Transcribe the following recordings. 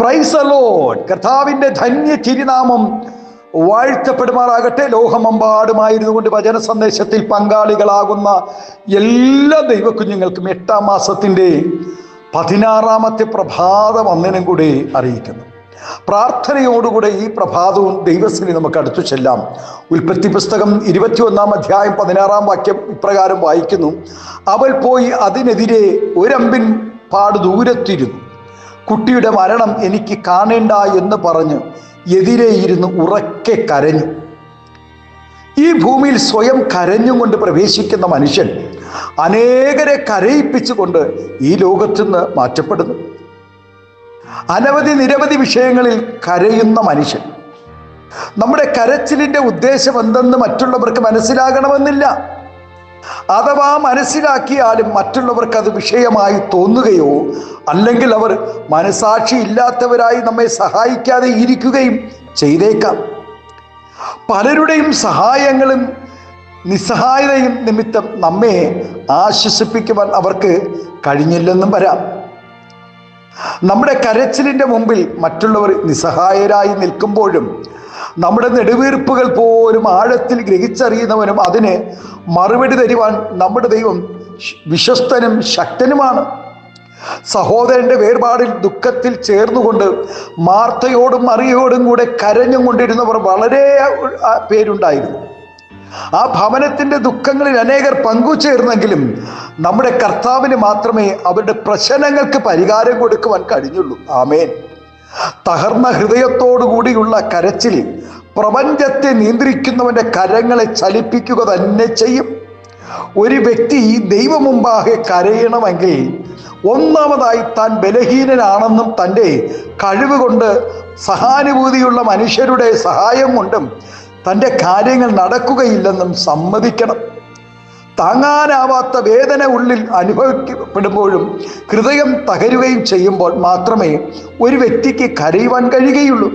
Praise the Lord. കർത്താവിന്റെ ധന്യ തിരുനാമം വാഴ്ത്തപ്പെടുമാറാകട്ടെ. ലോകമെമ്പാടുമായിരുന്നു കൊണ്ട് വചന സന്ദേശത്തിൽ പങ്കാളികളാകുന്ന എല്ലാ ദൈവകുഞ്ഞുങ്ങൾക്കും 8-ാം മാസത്തിൻ്റെ 16-ാമത്തെ പ്രഭാത വന്ദനം കൂടി അറിയിക്കുന്നു. പ്രാർത്ഥനയോടുകൂടെ ഈ പ്രഭാതവും ദൈവസ്ഥിതി നമുക്ക് അടുത്തു ചെല്ലാം. ഉൽപ്പത്തി പുസ്തകം 21-ാം അധ്യായം 16-ാം വാക്യം ഇപ്രകാരം വായിക്കുന്നു: അവൾ പോയി അതിനെതിരെ ഒരമ്പിൻ പാട് ദൂരത്തിരുന്നു. കുട്ടിയുടെ മരണം എനിക്ക് കാണേണ്ട എന്ന് പറഞ്ഞ് എതിരെ ഇരുന്ന് ഉറക്കെ കരഞ്ഞു. ഈ ഭൂമിയിൽ സ്വയം കരഞ്ഞും കൊണ്ട് പ്രവേശിക്കുന്ന മനുഷ്യൻ അനേകരെ കരയിപ്പിച്ചുകൊണ്ട് ഈ ലോകത്തു നിന്ന് മാറ്റപ്പെടുന്നു. നിരവധി വിഷയങ്ങളിൽ കരയുന്ന മനുഷ്യൻ. നമ്മുടെ കരച്ചിലിന്റെ ഉദ്ദേശം എന്തെന്ന് മറ്റുള്ളവർക്ക് മനസ്സിലാകണമെന്നില്ല. അഥവാ മനസ്സിലാക്കിയാലും മറ്റുള്ളവർക്ക് അത് വിഷയമായി തോന്നുകയോ അല്ലെങ്കിൽ അവർ മനസാക്ഷി ഇല്ലാത്തവരായി നമ്മെ സഹായിക്കാതെ ഇരിക്കുകയും ചെയ്തേക്കാം. പലരുടെയും സഹായങ്ങളും നിസ്സഹായതയും നിമിത്തം നമ്മെ ആശ്വസിപ്പിക്കുവാൻ അവർക്ക് കഴിഞ്ഞില്ലെന്നും വരാം. നമ്മുടെ കരച്ചിലിന്റെ മുമ്പിൽ മറ്റുള്ളവർ നിസ്സഹായരായി നിൽക്കുമ്പോഴും നമ്മുടെ നെടുവീർപ്പുകൾ പോലും ആഴത്തിൽ ഗ്രഹിച്ചറിയുന്നവനും അതിന് മറുപടി തരുവാൻ നമ്മുടെ ദൈവം വിശ്വസ്തനും ശക്തനുമാണ്. സഹോദരന്റെ വേർപാടിൽ ദുഃഖത്തിൽ ചേർന്നുകൊണ്ട് മാർത്തയോടും മറിയയോടും കൂടെ കരഞ്ഞും കൊണ്ടിരുന്നവർ വളരെ പേരുണ്ടായിരുന്നു. ആ ഭവനത്തിന്റെ ദുഃഖങ്ങളിൽ അനേകർ പങ്കുചേർന്നെങ്കിലും നമ്മുടെ കർത്താവിന് മാത്രമേ അവരുടെ പ്രശ്നങ്ങൾക്ക് പരിഹാരം കൊടുക്കുവാൻ കഴിഞ്ഞുള്ളൂ. ആമേൻ. തകർന്ന ഹൃദയത്തോടുകൂടിയുള്ള കരച്ചിൽ പ്രപഞ്ചത്തെ നിയന്ത്രിക്കുന്നവന്റെ കരങ്ങളെ ചലിപ്പിക്കുക തന്നെ ചെയ്യും. ഒരു വ്യക്തി ദൈവം മുമ്പാകെ കരയണമെങ്കിൽ ഒന്നാമതായി താൻ ബലഹീനനാണെന്നും തൻ്റെ കഴിവ് കൊണ്ട് സഹാനുഭൂതിയുള്ള മനുഷ്യരുടെ സഹായം കൊണ്ടും തൻ്റെ കാര്യങ്ങൾ നടക്കുകയില്ലെന്നും സമ്മതിക്കണം. താങ്ങാനാവാത്ത വേദന ഉള്ളിൽ അനുഭവപ്പെടുമ്പോഴും ഹൃദയം തകരുകയും ചെയ്യുമ്പോൾ മാത്രമേ ഒരു വ്യക്തിക്ക് കരയുവാൻ കഴിയുകയുള്ളൂ.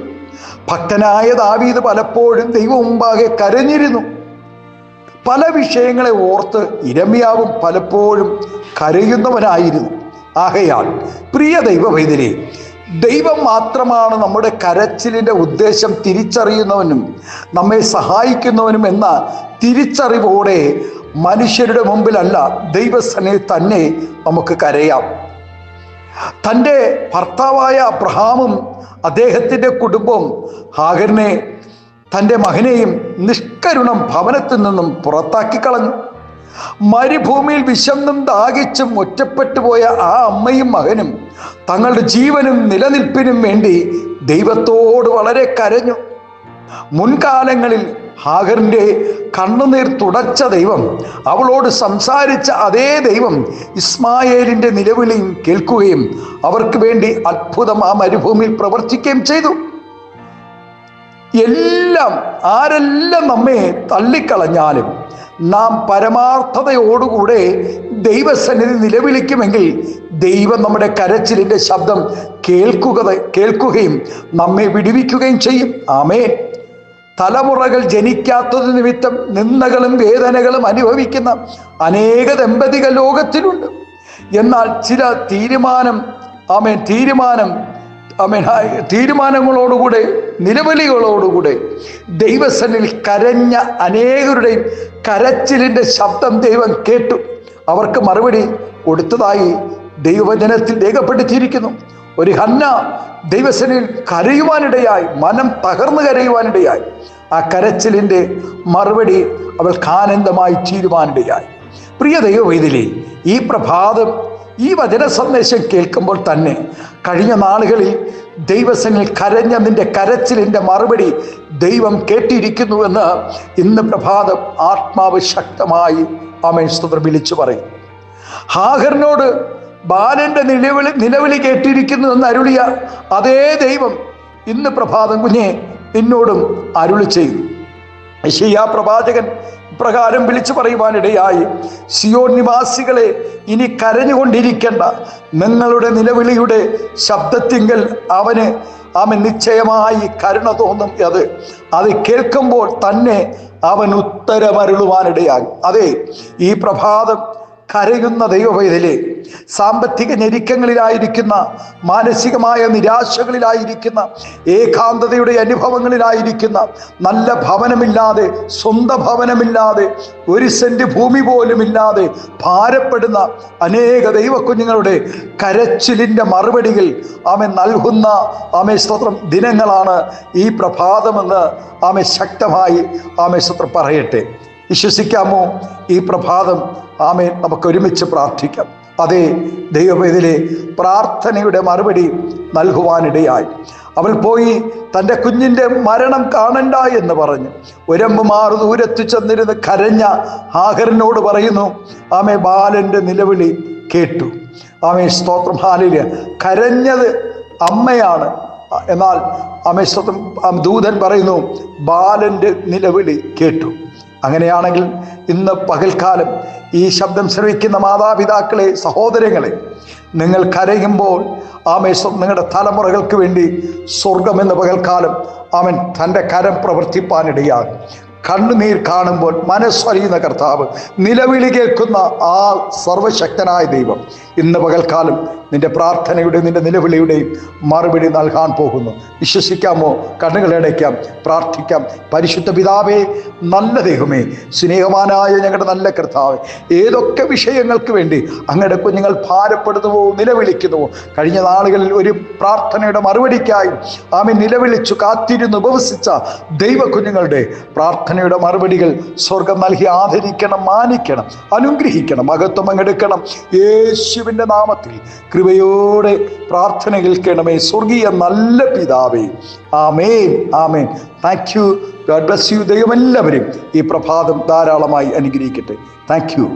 ഭക്തനായ ദാവീദ് പലപ്പോഴും ദൈവം മുമ്പാകെ കരഞ്ഞിരുന്നു. പല വിഷയങ്ങളെ ഓർത്ത് യിരെമ്യാവും പലപ്പോഴും കരയുന്നവനായിരുന്നു. ആകയാൽ പ്രിയ ദൈവവൈദ്യരെ, ദൈവം മാത്രമാണ് നമ്മുടെ കരച്ചിലിൻ്റെ ഉദ്ദേശം തിരിച്ചറിയുന്നവനും നമ്മെ സഹായിക്കുന്നവനും എന്ന തിരിച്ചറിവോടെ മനുഷ്യരുടെ മുമ്പിലല്ല, ദൈവസന്നിധിയിൽ തന്നെ നമുക്ക് കരയാം. തൻ്റെ ഭർത്താവായ അബ്രഹാമും അദ്ദേഹത്തിൻ്റെ കുടുംബവും ഹാഗറിനെ തൻ്റെ മകനെയും നിഷ്കരുണം ഭവനത്തിൽ നിന്നും പുറത്താക്കി കളഞ്ഞു. മരുഭൂമിയിൽ വിശന്നും ദാഹിച്ചും ഒറ്റപ്പെട്ടു പോയ ആ അമ്മയും മകനും തങ്ങളുടെ ജീവനും നിലനിൽപ്പിനും വേണ്ടി ദൈവത്തോട് വളരെ കരഞ്ഞു. മുൻകാലങ്ങളിൽ ഹാഗറിൻ്റെ കണ്ണുനീർ തുടച്ച ദൈവം, അവളോട് സംസാരിച്ച അതേ ദൈവം ഇസ്മായേലിൻ്റെ നിലവിളിയും കേൾക്കുകയും അവർക്ക് വേണ്ടി അത്ഭുതം ആ മരുഭൂമിയിൽ പ്രവർത്തിക്കുകയും ചെയ്തു. ആരെല്ലാം നമ്മെ തള്ളിക്കളഞ്ഞാലും നാം പരമാർത്ഥതയോടുകൂടെ ദൈവസന്നിധി നിലവിളിക്കുമെങ്കിൽ ദൈവം നമ്മുടെ കരച്ചിലിൻ്റെ ശബ്ദം കേൾക്കുകയും നമ്മെ വിടുവിക്കുകയും ചെയ്യും. ആമേൻ. തലമുറകൾ ജനിക്കാത്തത് നിമിത്തം നിന്ദകളും വേദനകളും അനുഭവിക്കുന്ന അനേക ദമ്പതികൾ ലോകത്തിലുണ്ട്. എന്നാൽ ചില തീരുമാനങ്ങളോടുകൂടെ നിലവിളികളോടുകൂടെ ദൈവസന്നിധിയിൽ കരഞ്ഞ അനേകരുടെയും കരച്ചിലിൻ്റെ ശബ്ദം ദൈവം കേട്ടു. അവർക്ക് മറുപടി കൊടുത്തതായി ദൈവവചനത്തിൽ രേഖപ്പെടുത്തിയിരിക്കുന്നു. ഒരു ഹന്ന ദൈവസന്നിധിയിൽ കരയുവാനിടയായി, മനം തകർന്നു കരയുവാനിടയായി. ആ കരച്ചിലിൻ്റെ മറുപടി അവൾക്ക് ആനന്ദമായി തീരുവാനിടയായി. പ്രിയ ദൈവവൈദ്യലേ, ഈ പ്രഭാതം ഈ വചന സന്ദേശം കേൾക്കുമ്പോൾ തന്നെ കഴിഞ്ഞ നാളുകളിൽ ദൈവസന്നിധിയിൽ കരഞ്ഞ നിന്റെ കരച്ചിലിൻ്റെ മറുപടി ദൈവം കേട്ടിരിക്കുന്നുവെന്ന് ഇന്ന് പ്രഭാതം ആത്മാവ് ശക്തമായി ആമേൻ സ്തോത്രം വിളിച്ചു പറയും. ഹാഗറിനോട് ബാലന്റെ നിലവിളി കേട്ടിരിക്കുന്നു എന്ന് അരുളിയ അതേ ദൈവം ഇന്ന് പ്രഭാതം കുഞ്ഞെ നിന്നോടും അരുളി ചെയ്തു. യെശയ്യാ പ്രവാചകൻ പ്രകാരം വിളിച്ചു പറയുവാനിടയായി: സിയോൻ നിവാസികളെ, ഇനി കരഞ്ഞുകൊണ്ടിരിക്കേണ്ട. നിങ്ങളുടെ നിലവിളിയുടെ ശബ്ദത്തിങ്കൽ അവൻ നിശ്ചയമായി കരുണ തോന്നും. അത് കേൾക്കുമ്പോൾ തന്നെ അവൻ ഉത്തരമരുളുവാനിടയാകും. അതെ, ഈ പ്രഭാതം കരയുന്ന ദൈവവേദലേ, സാമ്പത്തിക ഞെരുക്കങ്ങളിലായിരിക്കുന്ന, മാനസികമായ നിരാശകളിലായിരിക്കുന്ന, ഏകാന്തതയുടെ അനുഭവങ്ങളിലായിരിക്കുന്ന, നല്ല ഭവനമില്ലാതെ, സ്വന്തം ഭവനമില്ലാതെ, ഒരു സെന്റ് ഭൂമി പോലുമില്ലാതെ ഭാരപ്പെടുന്ന അനേക ദൈവക്കുഞ്ഞുങ്ങളുടെ കരച്ചിലിൻ്റെ മറുപടികൾ ആമേൻ നൽകുന്ന സ്തോത്രം ദിനങ്ങളാണ് ഈ പ്രഭാതമെന്ന് ശക്തമായി സ്തോത്രം പറയട്ടെ. വിശ്വസിക്കാമോ? ഈ പ്രഭാതം നമുക്ക് ഒരുമിച്ച് പ്രാർത്ഥിക്കാം. അതേ, ദൈവവേദിലെ പ്രാർത്ഥനയുടെ മറുപടി നൽകുവാനിടയായി. അവൾ പോയി തൻ്റെ കുഞ്ഞിൻ്റെ മരണം കാണണ്ട എന്ന് പറഞ്ഞു ഒരമ്പുമാറ് ദൂരത്ത് ചെന്നിരുന്ന് കരഞ്ഞ ഹാഗറിനോട് പറയുന്നു, ബാലൻ്റെ നിലവിളി കേട്ടു. സ്തോത്രം. ഹല്ലേലൂയ. കരഞ്ഞത് അമ്മയാണ്. എന്നാൽ സ്തോത്രം, ദൂതൻ പറയുന്നു ബാലൻ്റെ നിലവിളി കേട്ടു. അങ്ങനെയാണെങ്കിൽ ഇന്ന് പകൽക്കാലം ഈ ശബ്ദം ശ്രവിക്കുന്ന മാതാപിതാക്കളെ, സഹോദരങ്ങളെ, നിങ്ങൾ കരയുമ്പോൾ നിങ്ങളുടെ തലമുറകൾക്ക് വേണ്ടി സ്വർഗമെന്ന പകൽക്കാലം തൻ്റെ കരം പ്രവർത്തിപ്പാനിടയാകും. കണ്ണുനീർ കാണുമ്പോൾ മനസ്സറിയുന്ന കർത്താവ്, നിലവിളി കേൾക്കുന്ന ആ സർവശക്തനായ ദൈവം ഇന്ന് പകൽക്കാലം നിന്റെ പ്രാർത്ഥനയുടെ, നിന്റെ നിലവിളിയുടെയും മറുപടി നൽകാൻ പോകുന്നു. വിശ്വസിക്കാമോ? കണ്ണുകളടയ്ക്കാം, പ്രാർത്ഥിക്കാം. പരിശുദ്ധ പിതാവേ, നല്ല ദൈവമേ, സ്നേഹവാനായ ഞങ്ങളുടെ നല്ല കർത്താവേ, ഏതൊക്കെ വിഷയങ്ങൾക്ക് വേണ്ടി അങ്ങയുടെ കുഞ്ഞുങ്ങൾ ഭാരപ്പെടുന്നുവോ, നിലവിളിക്കുന്നുവോ, കഴിഞ്ഞ നാളുകളിൽ ഒരു പ്രാർത്ഥനയുടെ മറുപടിക്കായി നിലവിളിച്ചു കാത്തിരുന്ന് ഉപവസിച്ച ദൈവ കുഞ്ഞുങ്ങളുടെ പ്രാർത്ഥനയുടെ മറുപടികൾ സ്വർഗം നൽകി ആദരിക്കണം, മാനിക്കണം, അനുഗ്രഹിക്കണം, മഹത്വം അങ്ങെടുക്കണം. യേശുവിൻ്റെ നാമത്തിൽ കൃപയോടെ പ്രാർത്ഥന കേൾക്കണമേ സ്വർഗീയ നല്ല പിതാവേ. ആമേൻ, ആമേൻ. Thank you. God bless you. ദൈവം എല്ലാവരും ഈ പ്രഭാതം ധാരാളമായി അനുഗ്രഹിക്കട്ടെ. Thank U.